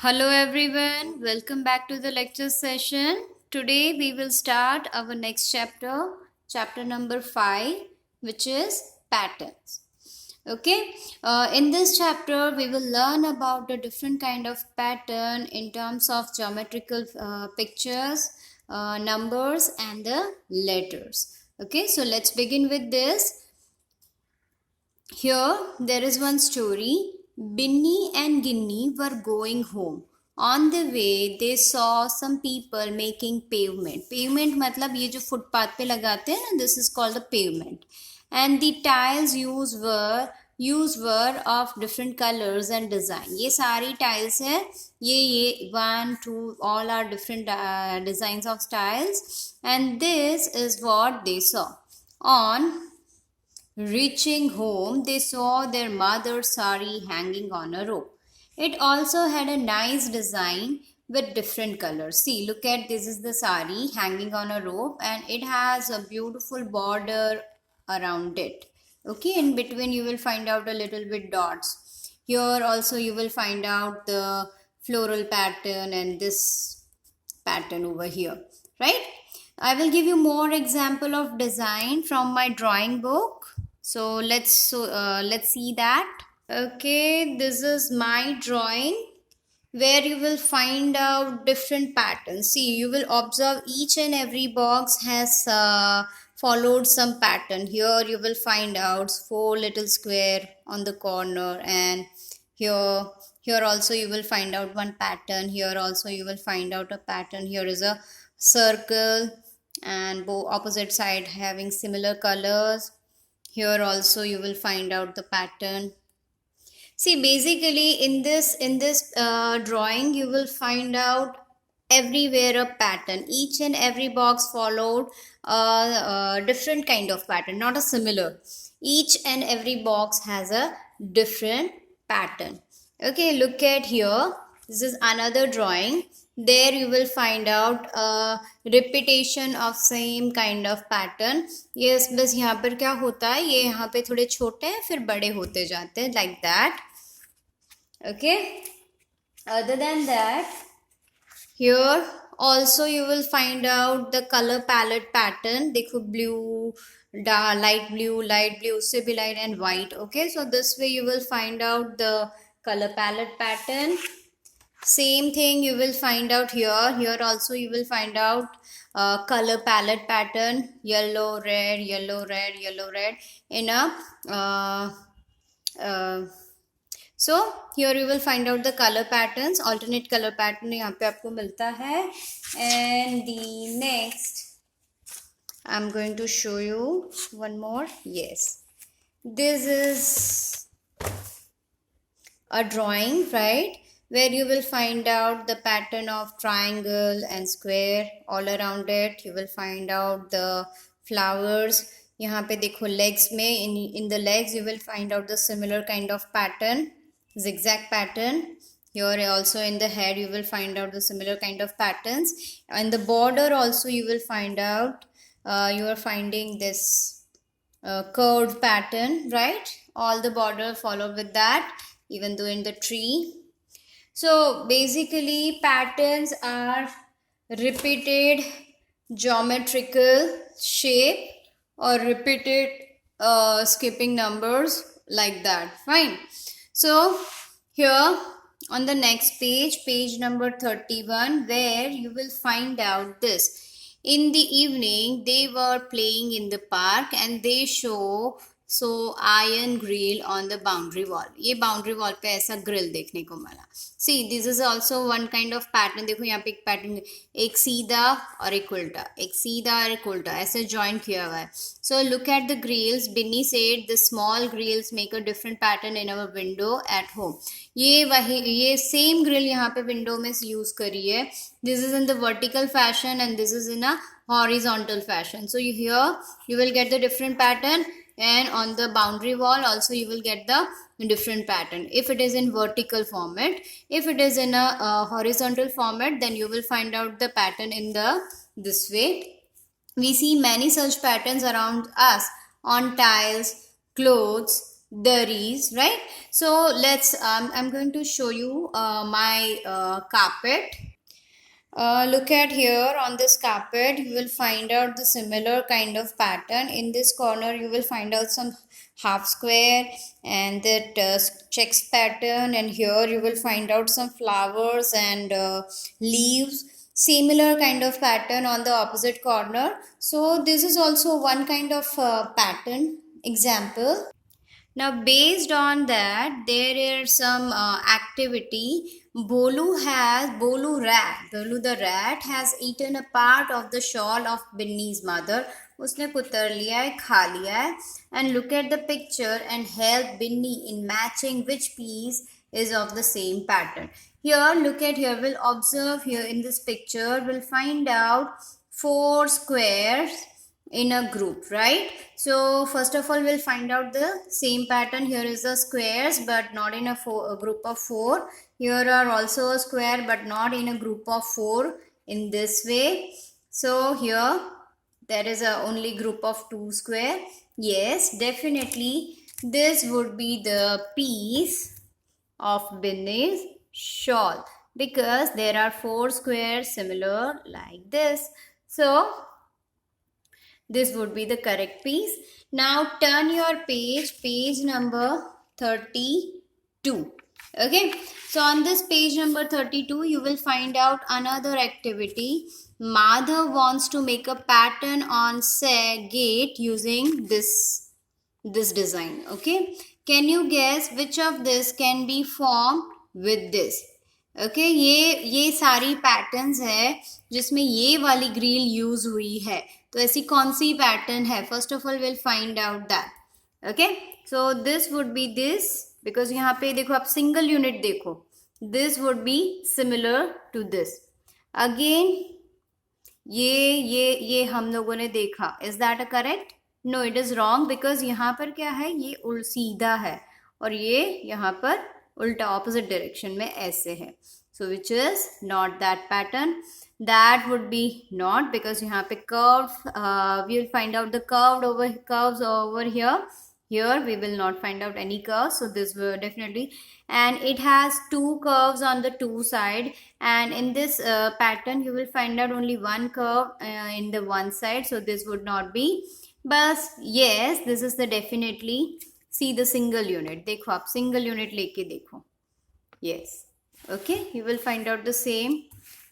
Hello everyone, welcome back to the lecture session. Today we will start our next chapter, chapter number 5, which is patterns. Okay, in this chapter we will learn about the different kind of pattern in terms of geometrical pictures, numbers and the letters. Okay, so let's begin with this. Here there is one story. Binny and Ginny were going home. On the way they saw some people making pavement. Pavement मतलब ये जो footpath पे लगाते हैं ना, this is called the pavement. And the tiles used were of different colors and design. ये सारी tiles है, ये 1, 2 all are different designs of tiles. And this is what they saw. On reaching home, they saw their mother's sari hanging on a rope. It also had a nice design with different colors. See, look at this is the sari hanging on a rope and it has a beautiful border around it. Okay, in between you will find out a little bit dots. Here also you will find out the floral pattern and this pattern over here, right? I will give you more example of design from my drawing book. So let's see that. Okay, this is my drawing where you will find out different patterns. See, you will observe each and every box has followed some pattern. Here you will find out 4 little square on the corner, and here also you will find out one pattern. Here also you will find out a pattern. Here is a circle and both opposite side having similar colors. Here also you will find out the pattern. See, basically in this drawing you will find out everywhere a pattern. Each and every box followed a different kind of pattern, not a similar. Each and every box has a different pattern. Okay, look at here. This is another drawing. There you will find out a repetition of same kind of pattern. Yes, बस यहाँ पर क्या होता है, ये यहाँ पे थोड़े छोटे हैं फिर बड़े होते जाते हैं, like that. Okay, other than that, here also you will find out the color palette pattern. देखो blue, light blue, उससे भी light and white. Okay, so this way you will find out the color palette pattern. Same thing you will find out here. Here also you will find out color palette pattern, yellow, red, yellow, red, yellow, red in a so here you will find out the color patterns, alternate color pattern यहाँ पे आपको मिलता है. And the next I'm going to show you one more. Yes, this is a drawing, right, where you will find out the pattern of triangle and square all around it. You will find out the flowers. यहाँ पे देखो legs में in the legs you will find out the similar kind of pattern, zigzag pattern. Here also in the head you will find out the similar kind of patterns. And the border also you will find out you are finding this curved pattern, right? All the border follow with that, even though in the tree. So basically patterns are repeated geometrical shape or repeated skipping numbers, like that. Fine. So here on the next page, page number 31, where you will find out this. In the evening they were playing in the park and they saw iron grill on the boundary wall. ये boundary wall पे ऐसा grill देखने को मिला. See, this is also one kind of pattern. देखो यहाँ पे एक pattern, एक सीधा और एक उल्टा, एक सीधा और एक उल्टा ऐसे join किया हुआ है. So look at the grills. Binny said the small grills make a different pattern in our window at home. ये same grill यहाँ पे window में use करी है. This is in the vertical fashion and this is in a horizontal fashion. So here you will get the different pattern, and on the boundary wall also you will get the different pattern if it is in vertical format. If it is in a horizontal format, then you will find out the pattern in this way. We see many such patterns around us on tiles, clothes, Daris, right? So let's I'm going to show you my carpet. Look at here on this carpet, you will find out the similar kind of pattern. In this corner you will find out some half square and that checks pattern, and here you will find out some flowers and leaves, similar kind of pattern on the opposite corner. So this is also one kind of pattern example. Now, based on that, there is some activity. Bolu the rat has eaten a part of the shawl of Binny's mother. उसने कुतर लिया है, खा लिया है. And look at the picture and help Binny in matching which piece is of the same pattern. Here, look at here. We'll observe here in this picture. We'll find out 4 squares in a group, right? So first of all, we'll find out the same pattern. Here is the squares but not in a group of 4. Here are also a square but not in a group of 4 in this way. So here there is a only group of 2 square. Yes, definitely this would be the piece of Binny's shawl because there are 4 squares similar like this. So this would be the correct piece. Now turn your page number 32. Okay, so on this page number 32, you will find out another activity. Madhav wants to make a pattern on say gate using this design. Okay, can you guess which of this can be formed with this? Okay ये सारी patterns है जिसमें ये वाली grill use हुई है, तो ऐसी कौन सी पैटर्न है? First of all will find out that. Okay, so this would be this, because यहाँ पे देखो आप सिंगल यूनिट देखो, this would be similar to this. Again ये हम लोगों ने देखा, is that a correct? No, it is wrong, because यहाँ पर क्या है, ये सीधा है और ये यहाँ पर उल्टा ऑपोजिट डायरेक्शन में ऐसे है. So which is not that pattern. That would be not, because यहाँ पे curve, we will find out the curves over here. Here we will not find out any curves, so this will definitely, and it has 2 curves on the 2 side, and in this pattern you will find out only one curve in the one side, so this would not be. But yes, this is the definitely. See the single unit, देखो आप single unit लेके देखो. Yes, okay, you will find out the same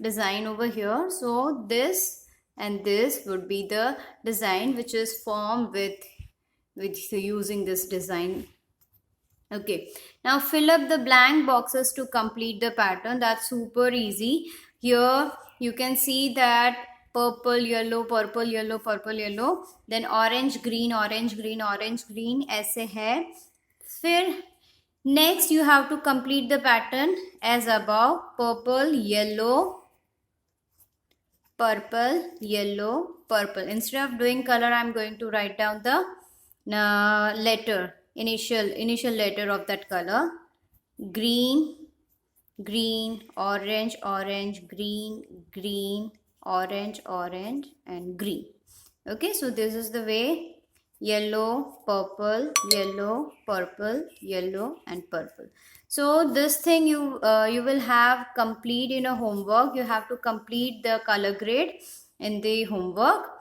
design over here. So this and this would be the design which is formed with using this design. Okay, now fill up the blank boxes to complete the pattern. That's super easy. Here you can see that purple, yellow, purple, yellow, purple, yellow, then orange, green, orange, green, orange, green, ऐसे है. फिर next you have to complete the pattern as above. Purple, yellow, purple, yellow, purple. Instead of doing color, I'm going to write down the letter, initial letter of that color. Green, green, orange, orange, green, green, orange, orange, and green. Okay, so this is the way: yellow, purple, yellow, purple, yellow, and purple. So this thing you will have complete in a homework. You have to complete the color grade in the homework.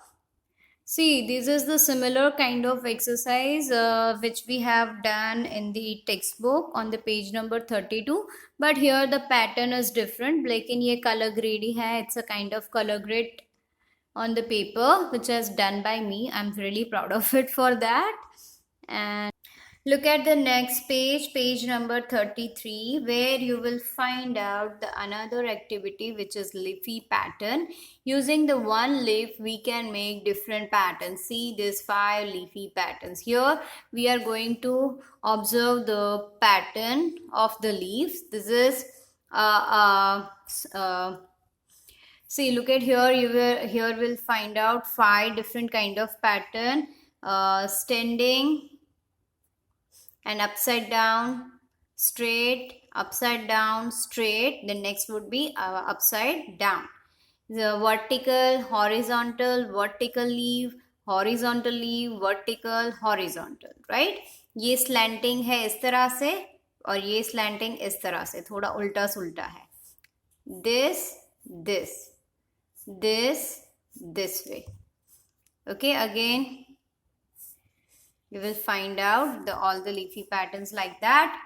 See, this is the similar kind of exercise which we have done in the textbook on the page number 32. But here the pattern is different. लेकिन ये color grade ही है. It's a kind of color grade on the paper which is done by me. I'm really proud of it for that. And look at the next page number 33, where you will find out the another activity which is leafy pattern. Using the one leaf, we can make different patterns. See these 5 leafy patterns. Here we are going to observe the pattern of the leaves. This is see, look at here. Here we'll find out 5 different kind of pattern. Standing and upside down, straight, upside down, straight. The next would be upside down. The vertical, horizontal, vertical leaf, horizontal leaf, vertical, horizontal, right? ये slanting है इस तरह से और ये slanting इस तरह से, थोड़ा उल्टा सुल्टा है. This this this this way. Okay, again you will find out all the leafy patterns like that.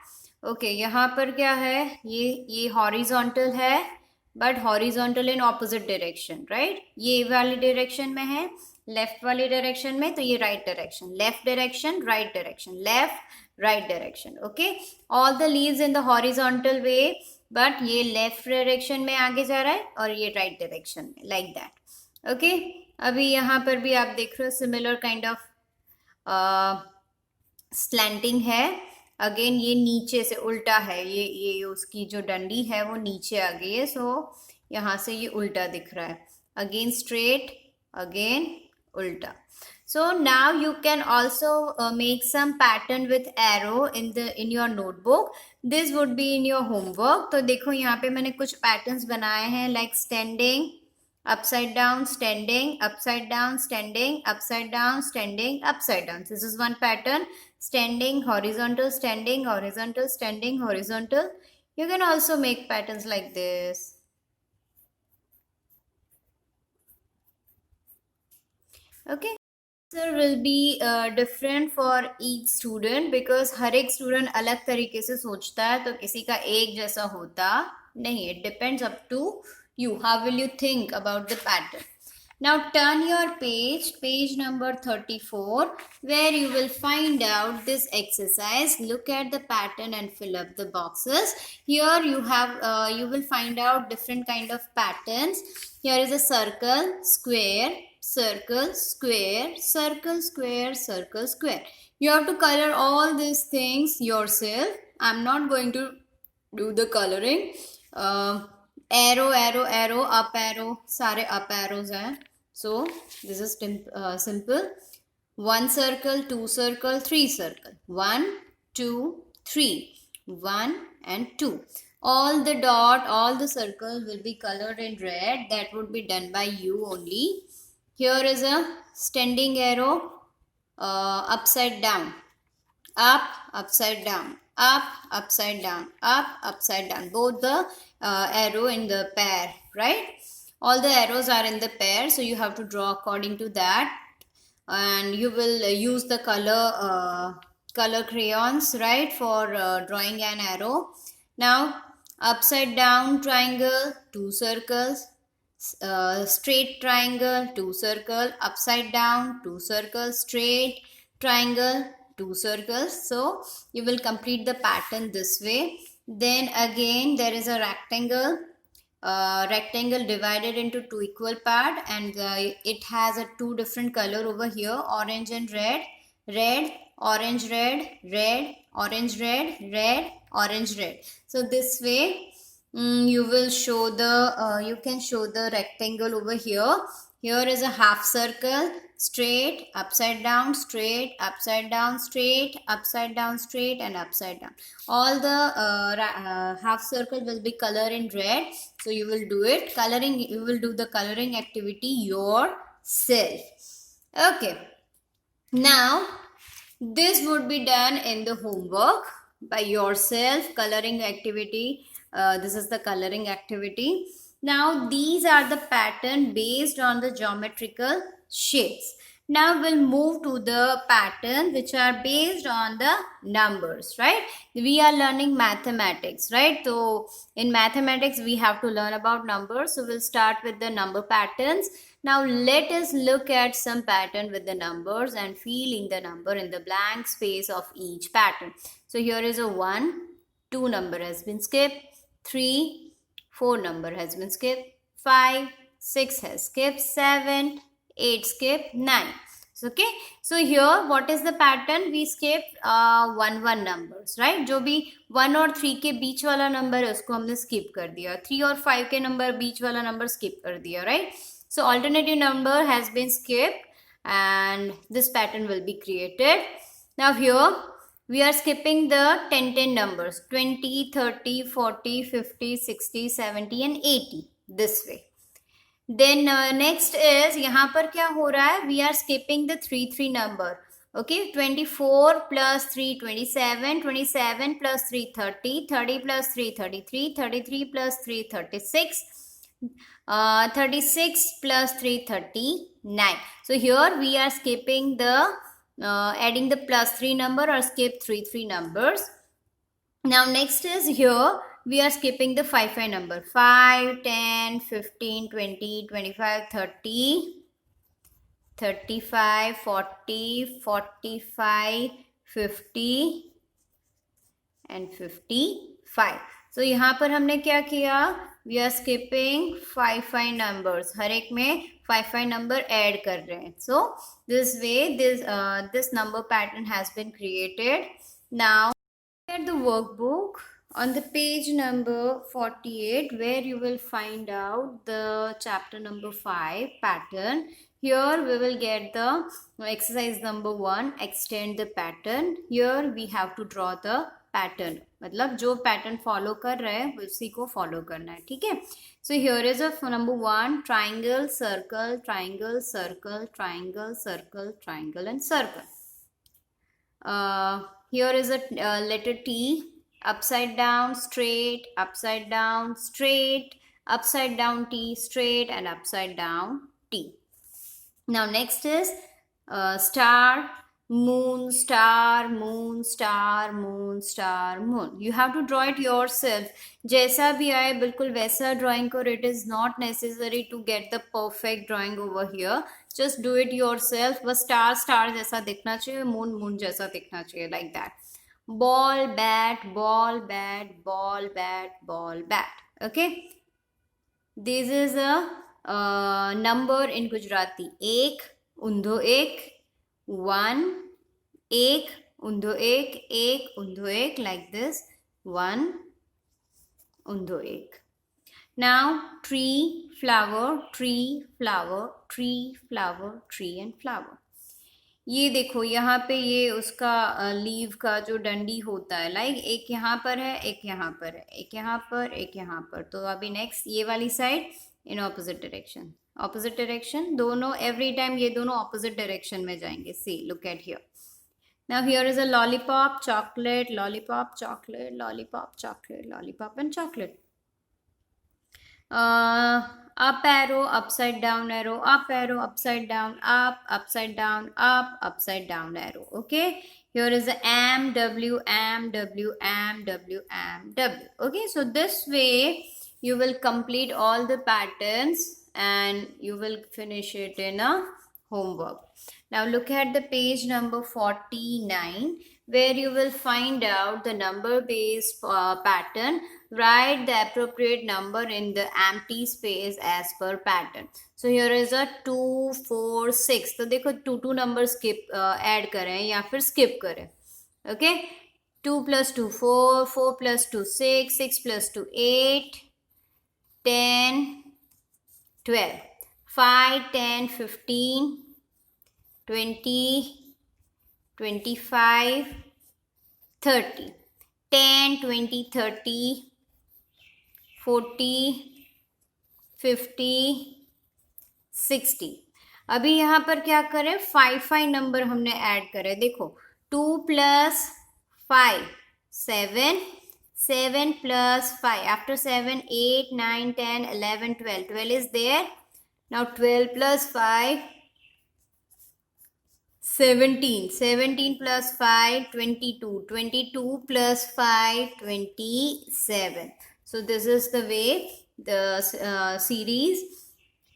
Okay, यहाँ पर क्या है, ये horizontal है but horizontal in opposite direction, right? ये वाली direction में है, left वाली direction में, तो ये right direction, left direction, right direction, left right direction. Okay, all the leaves in the horizontal way, but ये left direction में आगे जा रहा है और ये right direction में, like that. ओके अभी यहाँ पर भी आप देख रहे हो सिमिलर काइंड ऑफ स्लैंटिंग है. अगेन ये नीचे से उल्टा है, ये उसकी जो डंडी है वो नीचे आ गई है, सो यहाँ से ये उल्टा दिख रहा है. अगेन स्ट्रेट, अगेन उल्टा. So now you can also make some pattern with arrow in your notebook. This would be in your homework. तो देखो यहाँ पे मैंने कुछ patterns बनाए हैं, like standing, upside down, standing, upside down, standing, upside down, standing, upside down. This is one pattern. Standing, horizontal, standing, horizontal, standing, horizontal. You can also make patterns like this. Okay. Answer will be different for each student because हर एक student अलग तरीके से सोचता है, तो किसी का एक जैसा होता नहीं. It depends up to you. How will you think about the pattern? Now turn your page number 34, where you will find out this exercise. Look at the pattern and fill up the boxes. Here you will find out different kind of patterns. Here is a circle, square, circle, square, circle, square, circle, square. You have to color all these things yourself. I'm not going to do the coloring. Arrow, arrow, arrow, up arrow, सारे up arrows हैं. So this is simple. One circle, two circle, three circle. 1, 2, 3. 1 and 2. All the dot, all the circle will be colored in red. That would be done by you only. Here is a standing arrow, upside down, up, upside down, up, upside down, up, upside down. Both the arrow in the pair, right? All the arrows are in the pair, so you have to draw according to that. And you will use the color crayons, right, for drawing an arrow. Now, upside down triangle, 2 circles. Straight triangle, 2 circle, upside down, 2 circles, straight triangle, 2 circles. So you will complete the pattern this way. Then again there is a rectangle, divided into 2 equal part, and it has a 2 different color over here, orange and red, red, orange, red, red, orange, red, red, orange, red. So this way you will show the you can show the rectangle over here. Here is a half circle, straight, upside down, straight, upside down, straight, upside down, straight, and upside down. All the half circle will be colored in red. So you will do it coloring. You will do the coloring activity yourself. Okay. Now this would be done in the homework by yourself. Coloring activity. This is the coloring activity. Now these are the pattern based on the geometrical shapes. Now we'll move to the pattern which are based on the numbers, right? We are learning mathematics, right? So in mathematics we have to learn about numbers. So we'll start with the number patterns. Now let us look at some pattern with the numbers and fill in the number in the blank space of each pattern. So here is a 1, 2 number has been skipped, 3, 4 number has been skipped, 5, 6 has skipped, 7, 8 skipped, 9. Okay, so here what is the pattern? We skipped 1 1 numbers, right? जो भी 1 और 3 के बीच वाला number है उसको हमने skip कर दिया. 3 और 5 के नंबर बीच वाला नंबर skip कर दिया, right? So alternative number has been skipped and this pattern will be created. Now here we are skipping the 10 numbers, 20, 30, 40, 50, 60, 70 and 80 this way. Then next is यहाँ पर क्या हो रहा है? We are skipping the 3 3 number. Okay, 24 plus 3, 27, 27 plus 3, 30, 30 plus 3, 33, 33 plus 3, 36, 36 plus 3, 39. So here we are skipping the, adding the plus 3 number or skip 3 numbers. Now next is here we are skipping the 5 number. 5, 10, 15, 20, 25, 30, 35, 40, 45, 50 and 55. So यहाँ पर हमने क्या किया? We are skipping 5 numbers. हर एक में 5 number add कर रहे हैं. So this way this number pattern has been created. Now at the workbook on the page number 48 where you will find out the chapter number 5 pattern. Here we will get the exercise number 1, extend the pattern. Here we have to draw the pattern. मतलब जो pattern follow कर रहे हैं उसी को follow करना है, ठीक है? So here is a number 1, triangle, circle, triangle, circle, triangle, circle, triangle and circle. Here is a letter T, upside down, straight, upside down, straight, upside down T, straight and upside down T. Now next is star, moon, star, moon, star, moon, star, moon. You have to draw it yourself. जैसा भी आए बिल्कुल वैसा drawing करो. It is not necessary to get the perfect drawing over here. Just do it yourself. बस star star जैसा दिखना चाहिए, moon moon जैसा दिखना चाहिए, like that. Ball, bat, ball, bat, ball, bat, ball, bat. Okay. This is a number in Gujarati. एक, ऊंधो एक, 1, एक, ऊंधो एक, ऊंधो एक, like this. 1, ऊंधो एक. Now tree, flower, tree, flower, tree, flower, tree and flower. ये देखो यहाँ पे ये उसका लीव का जो डंडी होता है, लाइक एक यहाँ पर है, एक यहाँ पर है, एक यहाँ पर, एक यहाँ पर. तो अभी नेक्स्ट ये वाली साइड इन ऑपोजिट डायरेक्शन, दोनों एवरी टाइम ये दोनों ऑपोजिट डायरेक्शन में जाएंगे. See look at here. Now here is a lollipop, chocolate, lollipop, chocolate, lollipop, chocolate, lollipop and chocolate. Up arrow, upside down arrow, up arrow, upside down, up, upside down, up, upside down arrow. Okay, here is the M, W, M, W, M, W, M, W. Okay, so this way you will complete all the patterns and you will finish it in a homework. Now look at the page number 49 where you will find out the number based pattern. Write the appropriate number in the empty space as per pattern. So here is a 2, 4, 6. तो देखो 2 number skip add करें या फिर skip करें. Okay, 2 plus 2 4, 4 plus 2 6, 6 plus 2 8, 10, 12, 5, 10, 15, 20, 25, 30, 10, 20, 30, 40, 50, 60. अभी यहाँ पर क्या करें? 5 नंबर हमने ऐड करे. देखो 2 plus 5 7, 7 plus 5 after 7 8 9 10 11 12. 12 is there. Now 12 plus 5 17, 17 plus 5 22, 22 plus 5 27. So this is the way the series.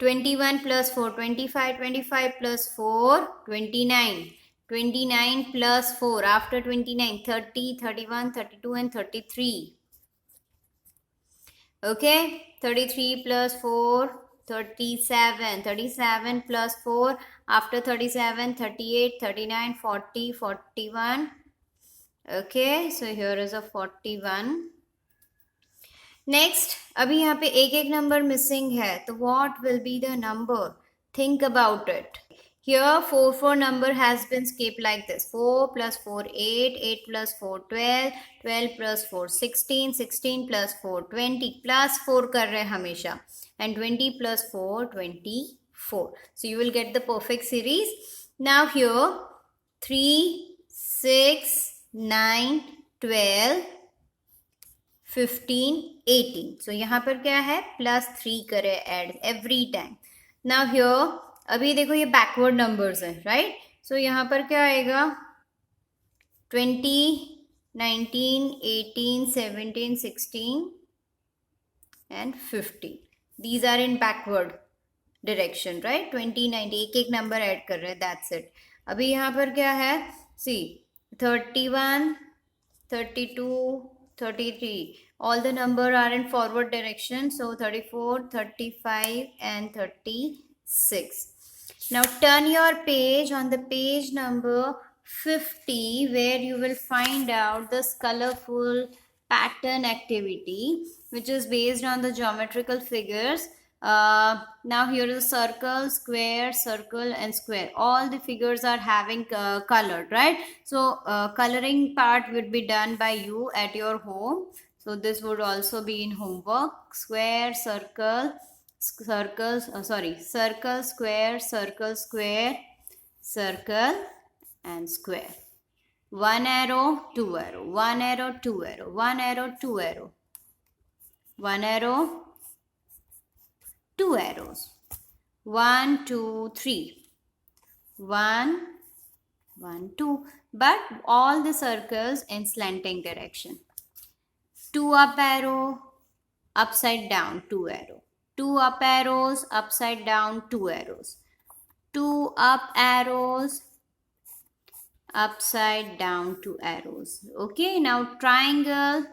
21 plus 4 25, 25 plus 4 29, 29 plus 4 after 29 30, 31, 32 and 33. Okay, 33 plus 4 37, 37 plus 4 after 37 38, 39, 40, 41. Okay, so here is a 41. Next, अभी यहाँ पे एक number missing है, तो what will be the number? Think about it. Here 4 number has been skipped like this. 4 plus 4 8, 8 plus 4 12, 12 plus 4 16, 16 plus 4 20, plus 4 कर रहे हैं हमेशा, and 20 plus 4 24. So you will get the perfect series. Now here 3, 6, 9, 12, 15, 18. So यहाँ पर क्या है, +3 करे add every time. Now here अभी देखो ये बैकवर्ड नंबर्स है, राइट. सो यहाँ पर क्या आएगा, 20, 19, 18, 17, 16 and 15. These are in backward direction, right. 20, 90 एक एक नंबर ऐड कर रहे हैं, that's it. अभी यहाँ पर क्या है, see 31, 32, 33, all the number are in forward direction. So 34, 35 and 36. Now turn your page on the page number 50, where you will find out this colorful pattern activity, which is based on the geometrical figures. Now here is a circle, square, circle and square. All the figures are having colored, right. So coloring part would be done by you at your home. So this would also be in homework. Square, circle, circles, circle, square, circle, square, circle and square. One arrow, two arrow, one arrow, two arrow, one arrow, two arrow, one arrow, two arrows. 1, 2, 3. 1, 1, 2. But all the circles in slanting direction. 2 up arrow, upside down, 2 arrow. 2 up arrows, upside down, 2 arrows. 2 up arrows, upside down, 2 arrows. Okay, now triangle,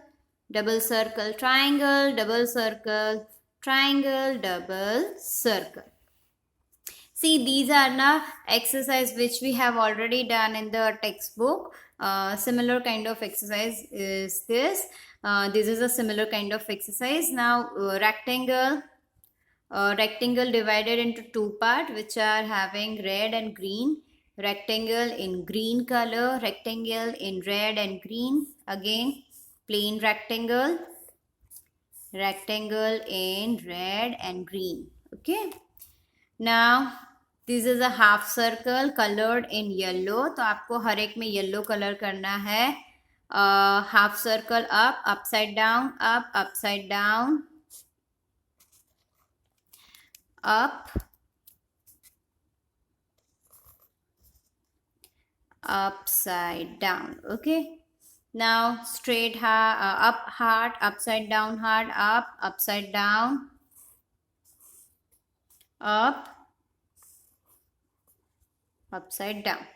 double circle, triangle, double circle, triangle, double circle. See, these are now exercise which we have already done in the textbook. Similar kind of exercise is this. This is a similar kind of exercise. Now rectangle divided into two parts, which are having red and green. Rectangle in green color, rectangle in red and green. Again plain rectangle, rectangle in red and green. Okay, now this is a half circle colored in yellow. तो आपको हर एक में yellow colour करना है. Half circle up, upside down, up, upside down, up, upside down. Okay, now straight up heart, upside down heart, up, upside down, up, upside down.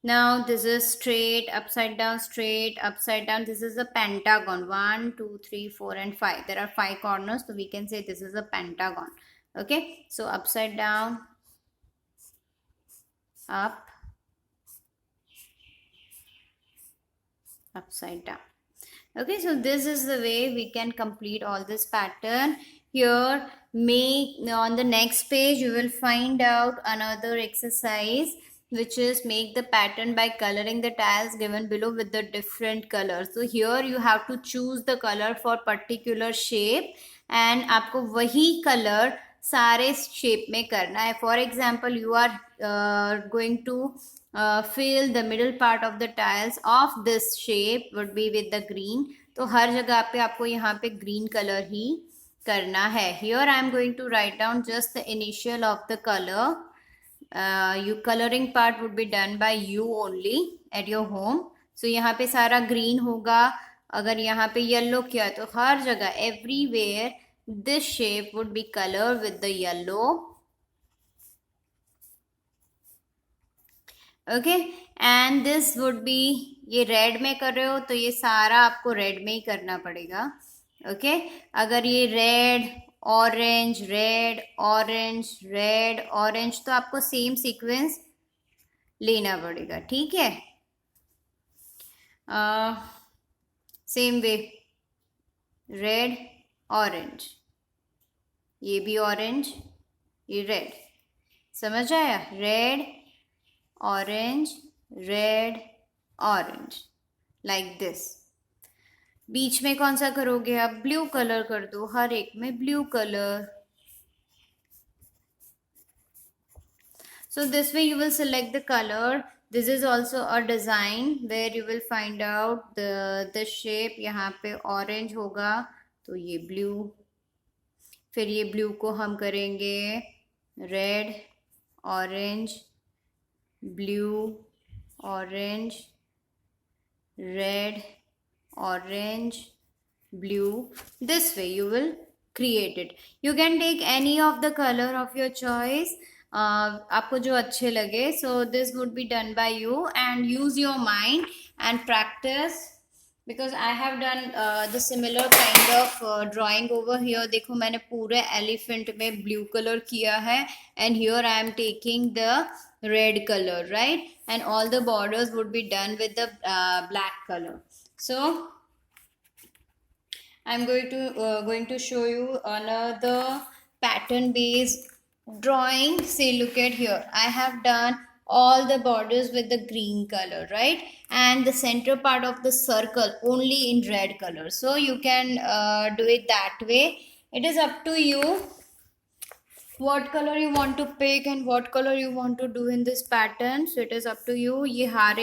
Now this is straight, upside down, straight, upside down. This is a pentagon. 1, 2, 3, 4 and 5. There are 5 corners, so we can say this is a pentagon. Okay, so upside down, up, upside down. Okay, so this is the way we can complete all this pattern. Here, on the next page you will find out another exercise, which is make the pattern by coloring the tiles given below with the different colors. So here you have to choose the color for particular shape and आपको वही color सारे shape में करना है. For example, you are going to fill the middle part of the tiles of this shape would be with the green. तो हर जगह पे आपको यहाँ पे green color ही करना है. Here I am going to write down just the initial of the color. You coloring part would be done by you only at your home. So यहाँ पे सारा green होगा. अगर यहाँ पे yellow किया तो हर जगह everywhere this shape would be colored with the yellow. Okay, and this would be, ये रेड में कर रहे हो तो ये सारा आपको रेड में ही करना पड़ेगा. ओके, अगर ये red orange red orange red orange तो आपको सेम सीक्वेंस लेना पड़ेगा. ठीक है, सेम वे रेड ऑरेंज, ये भी ऑरेंज, ये रेड. समझ आया? Red orange red orange like this. बीच में कौन सा करोगे आप? ब्लू कलर कर दो, हर एक में blue colour. So this way you will select the color this is also a design where you will find out the shape. यहाँ पे orange होगा तो ये blue, फिर ये blue को हम करेंगे red, orange, blue, orange, red, orange, blue. This way you will create it. You can take any of the color of your choice, आपको जो अच्छे लगे. So this would be done by you, and use your mind and practice, because I have done the similar kind of drawing over here. देखो मैंने पूरे elephant में blue color किया है, and here I am taking the red color, right? And all the borders would be done with the black color. So I'm going to show you another pattern based drawing. Say, look at here, I have done all the borders with the green color, right? And the center part of the circle only in red color. So you can do it that way. It is up to you what color you want to pick and what color you want to do in this pattern. So it is up to you. ये हर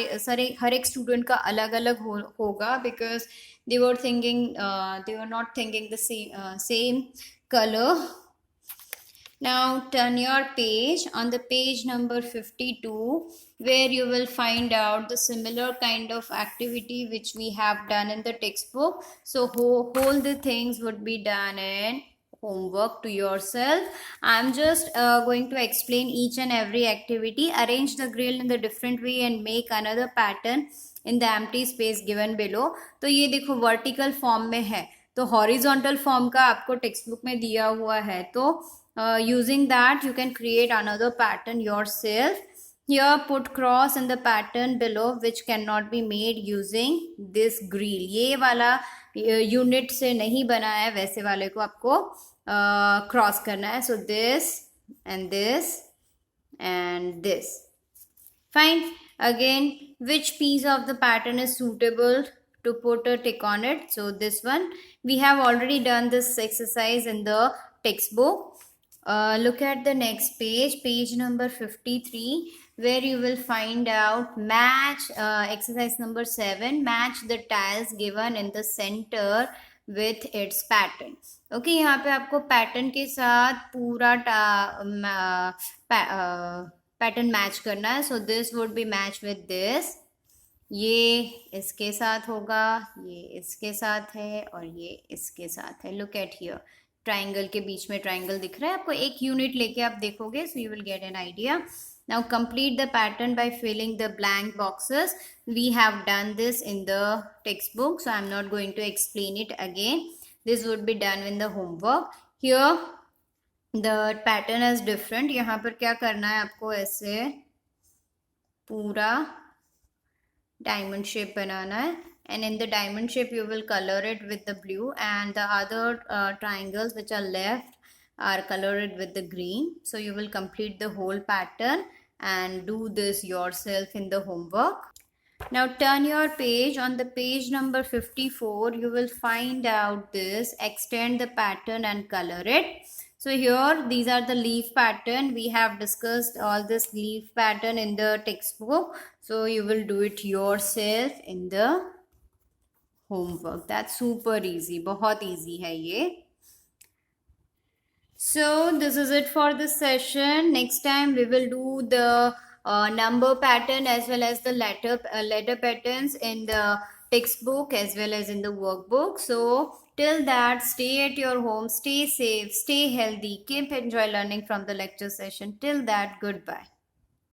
एक student का अलग अलग होगा, because they were thinking they were not thinking the same color. Now turn your page on the page number 52, where you will find out the similar kind of activity which we have done in the textbook. So whole the things would be done in homework to yourself. I'm just going to explain each and every activity. Arrange the grill in the different way and make another pattern in the empty space given below. तो ये देखो vertical form में है, तो horizontal form का आपको textbook में दिया हुआ है, तो using that you can create another pattern yourself. Here put cross in the pattern below which cannot be made using this grill. ये वाला unit से नहीं बना है, वैसे वाले को आपको cross करना है. So this and this and this. Fine. Again, which piece of the pattern is suitable to put a tick on it? So this one. We have already done this exercise in the textbook. Look at the next page, page number 53, where you will find out match exercise number 7, match the tiles given in the center with its pattern. Okay, यहाँ पे आपको pattern के साथ पूरा pattern match करना है. So this would be matched with this. ये इसके साथ होगा, ये इसके साथ है और ये इसके साथ है. Look at here. ट्राइंगल के बीच में ट्राइंगल दिख रहा है आपको. एक यूनिट लेके आप देखोगे, so you will get an idea. Now complete the pattern by filling the blank boxes. We have done this in the textbook, so I'm not going to explain it again. This would be done in the homework. Here the pattern is different. यहाँ पर क्या करना है आपको, ऐसे पूरा diamond shape बनाना है, and in the diamond shape you will color it with the blue, and the other triangles which are left are colored with the green. So you will complete the whole pattern and do this yourself in the homework. Now turn your page. On the page number 54 you will find out this, extend the pattern and color it. So here these are the leaf pattern. We have discussed all this leaf pattern in the textbook, so you will do it yourself in the homework. That's super easy, बहुत easy है ये. So this is it for this session. Next time we will do the number pattern as well as the letter patterns in the textbook as well as in the workbook. So till that, stay at your home, stay safe, stay healthy, keep enjoy learning from the lecture session. Till that, goodbye.